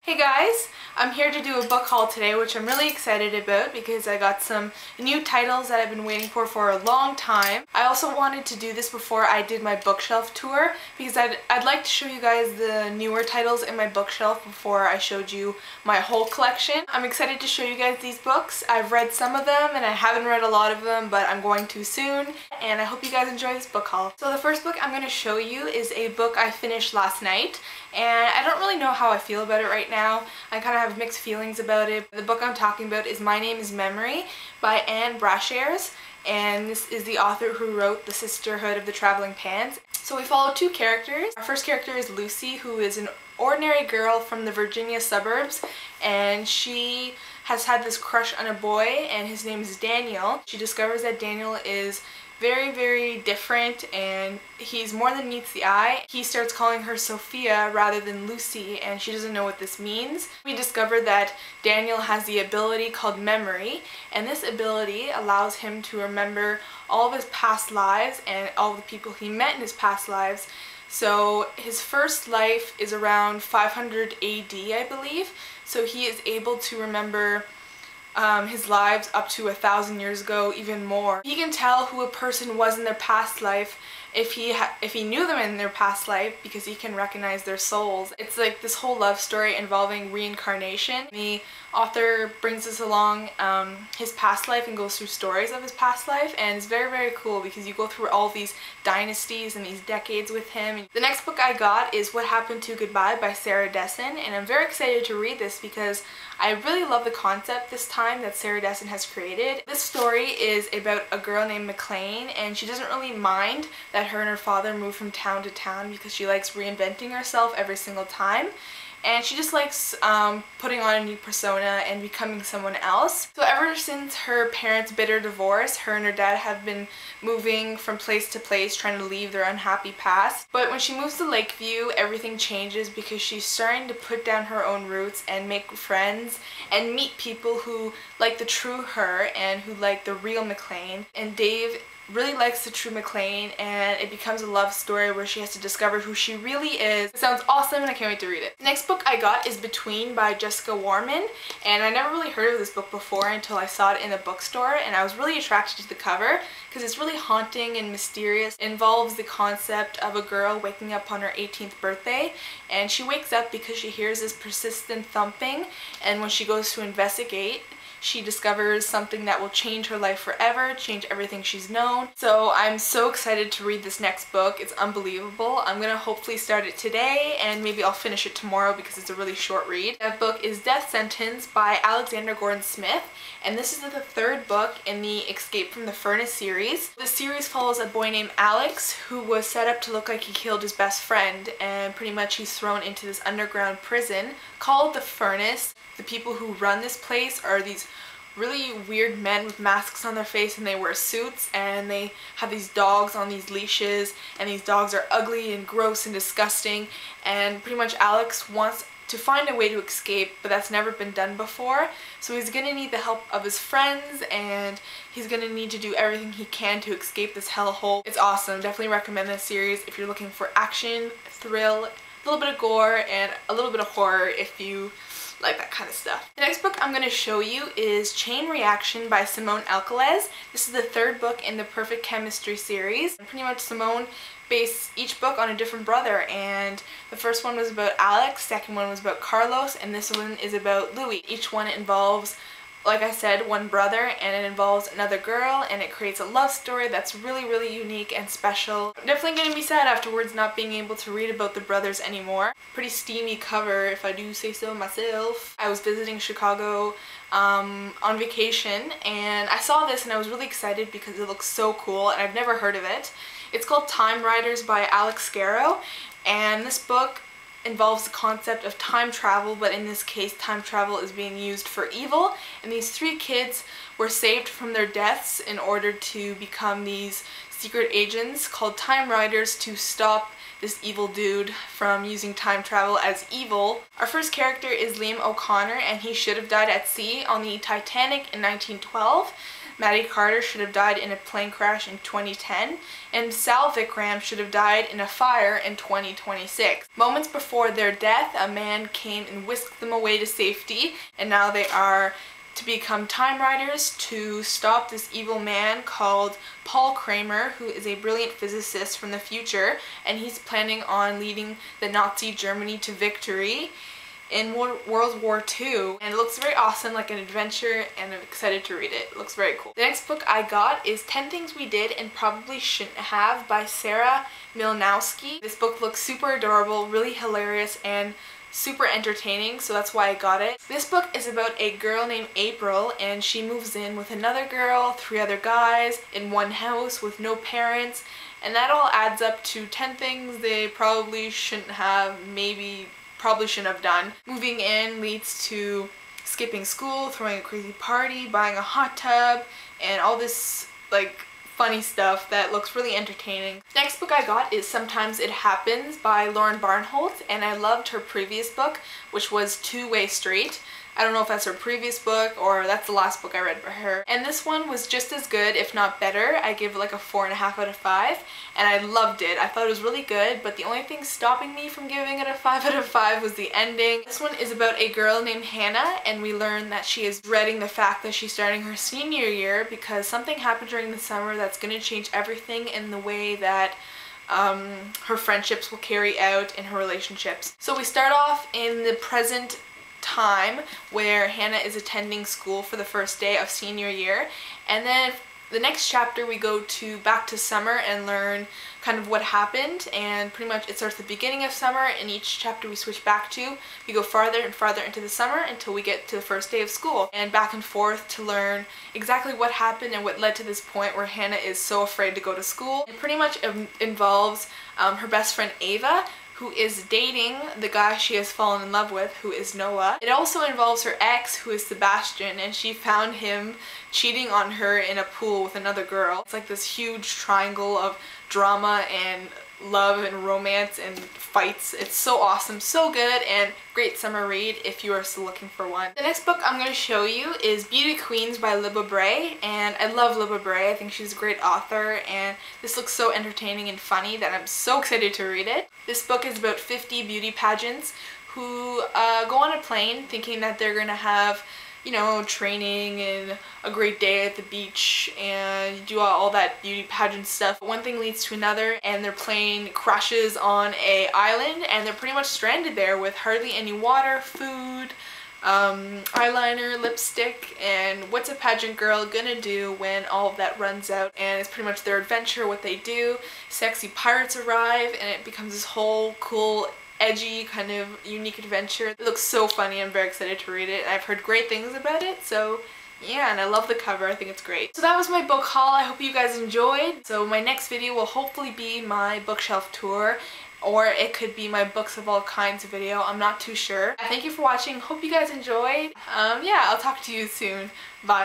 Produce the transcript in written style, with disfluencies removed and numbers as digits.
Hey guys, I'm here to do a book haul today, which I'm really excited about because I got some new titles that I've been waiting for a long time. I also wanted to do this before I did my bookshelf tour because I'd like to show you guys the newer titles in my bookshelf before I showed you my whole collection. I'm excited to show you guys these books. I've read some of them and I haven't read a lot of them, but I'm going to soon, and I hope you guys enjoy this book haul. So the first book I'm going to show you is a book I finished last night, and I don't really know how I feel about it right now. I kind of have mixed feelings about it. The book I'm talking about is My Name is Memory by Brashares, and this is the author who wrote The Sisterhood of the Traveling Pants. So we follow two characters. Our first character is Lucy, who is an ordinary girl from the Virginia suburbs, and she has had this crush on a boy, and his name is Daniel. She discovers that Daniel is very different and he's more than meets the eye. He starts calling her Sophia rather than Lucy, and she doesn't know what this means. We discover that Daniel has the ability called memory, and this ability allows him to remember all of his past lives and all the people he met in his past lives. So his first life is around 500 AD, I believe, so he is able to remember his lives up to 1,000 years ago, even more. He can tell who a person was in their past life if he knew them in their past life, because he can recognize their souls. It's like this whole love story involving reincarnation. The author brings us along his past life and goes through stories of his past life, and it's very cool because you go through all these dynasties and these decades with him. The next book I got is What Happened to Goodbye by Dessen, and I'm very excited to read this because I really love the concept this time that Dessen has created. This story is about a girl named McLean, and she doesn't really mind that her and her father move from town to town because she likes reinventing herself every single time. And she just likes putting on a new persona and becoming someone else. So ever since her parents' bitter divorce, her and her dad have been moving from place to place trying to leave their unhappy past. But when she moves to Lakeview, everything changes because she's starting to put down her own roots and make friends and meet people who like the true her and who like the real McLean. And Dave really likes the true McLean, and it becomes a love story where she has to discover who she really is. It sounds awesome and I can't wait to read it. The next book I got is Between by Jessica Warman, and I never really heard of this book before until I saw it in a bookstore, and I was really attracted to the cover because it's really haunting and mysterious. It involves the concept of a girl waking up on her 18th birthday, and she wakes up because she hears this persistent thumping, and when she goes to investigate, she discovers something that will change her life forever, change everything she's known. So I'm so excited to read this next book. It's unbelievable. I'm gonna hopefully start it today, and maybe I'll finish it tomorrow because it's a really short read. That book is Death Sentence by Alexander Gordon Smith, and this is the third book in the Escape from the Furnace series. The series follows a boy named Alex who was set up to look like he killed his best friend, and pretty much he's thrown into this underground prison called the Furnace. The people who run this place are these really weird men with masks on their face, and they wear suits, and they have these dogs on these leashes, and these dogs are ugly and gross and disgusting, and pretty much Alex wants to find a way to escape, but that's never been done before. So he's gonna need the help of his friends, and he's gonna need to do everything he can to escape this hellhole. It's awesome. Definitely recommend this series if you're looking for action, thrill, a little bit of gore, and a little bit of horror if you like that kind of stuff. The next book I'm going to show you is Chain Reaction by Simone Elkeles. This is the third book in the Perfect Chemistry series. And pretty much Simone based each book on a different brother, and the first one was about Alex, second one was about Carlos, and this one is about Louis. Each one involves, like I said, one brother, and it involves another girl, and it creates a love story that's really unique and special. I'm definitely going to be sad afterwards not being able to read about the brothers anymore. Pretty steamy cover, if I do say so myself. I was visiting Chicago on vacation, and I saw this and I was really excited because it looks so cool, and I've never heard of it. It's called Time Riders by Scarrow, and this book involves the concept of time travel, but in this case time travel is being used for evil, and these three kids were saved from their deaths in order to become these secret agents called Time Riders to stop this evil dude from using time travel as evil. Our first character is Liam O'Connor, and he should have died at sea on the Titanic in 1912. Maddie Carter should have died in a plane crash in 2010, and Sal Vikram should have died in a fire in 2026. Moments before their death, a man came and whisked them away to safety, and now they are to become time riders to stop this evil man called Paul Kramer, who is a brilliant physicist from the future, and he's planning on leading the Nazi Germany to victory in World War II. And it looks very awesome, like an adventure, and I'm excited to read it. It looks very cool. The next book I got is 10 Things We Did and Probably Shouldn't Have by Sarah Mylnowski. This book looks super adorable, really hilarious, and super entertaining, so that's why I got it. This book is about a girl named April, and she moves in with another girl, 3 other guys, in one house with no parents, and that all adds up to 10 things they probably shouldn't have, maybe probably shouldn't have done. Moving in leads to skipping school, throwing a crazy party, buying a hot tub, and all this like funny stuff that looks really entertaining. Next book I got is Sometimes It Happens by Barnholdt, and I loved her previous book, which was Two-Way Street. I don't know if that's her previous book or that's the last book I read by her. And this one was just as good, if not better. I gave it like a 4.5 out of 5, and I loved it. I thought it was really good, but the only thing stopping me from giving it a 5 out of 5 was the ending. This one is about a girl named Hannah, and we learn that she is dreading the fact that she's starting her senior year because something happened during the summer that's going to change everything in the way that her friendships will carry out in her relationships. So we start off in the present time where Hannah is attending school for the first day of senior year, and then the next chapter we go to back to summer and learn kind of what happened, and pretty much it starts the beginning of summer, and each chapter we switch back to, we go farther and farther into the summer until we get to the first day of school, and back and forth to learn exactly what happened and what led to this point where Hannah is so afraid to go to school. It pretty much involves her best friend Ava, who is dating the guy she has fallen in love with, who is Noah. It also involves her ex, who is Sebastian, and she found him cheating on her in a pool with another girl. It's like this huge triangle of drama and love and romance and fights. It's so awesome, so good, and great summer read if you are still looking for one. The next book I'm going to show you is Beauty Queens by Libba Bray, and I love Libba Bray. I think she's a great author, and this looks so entertaining and funny that I'm so excited to read it. This book is about 50 beauty pageants who go on a plane thinking that they're going to have, you know, training and a great day at the beach and do all that beauty pageant stuff. One thing leads to another, and their plane crashes on an island, and they're pretty much stranded there with hardly any water, food, eyeliner, lipstick, and what's a pageant girl gonna do when all of that runs out? And it's pretty much their adventure, what they do. Sexy pirates arrive, and it becomes this whole cool, edgy, kind of unique adventure. It looks so funny. I'm very excited to read it. I've heard great things about it, so yeah, and I love the cover. I think it's great. So that was my book haul. I hope you guys enjoyed. So my next video will hopefully be my bookshelf tour, or it could be my books of all kinds video. I'm not too sure. Thank you for watching. Hope you guys enjoyed. Yeah, I'll talk to you soon. Bye.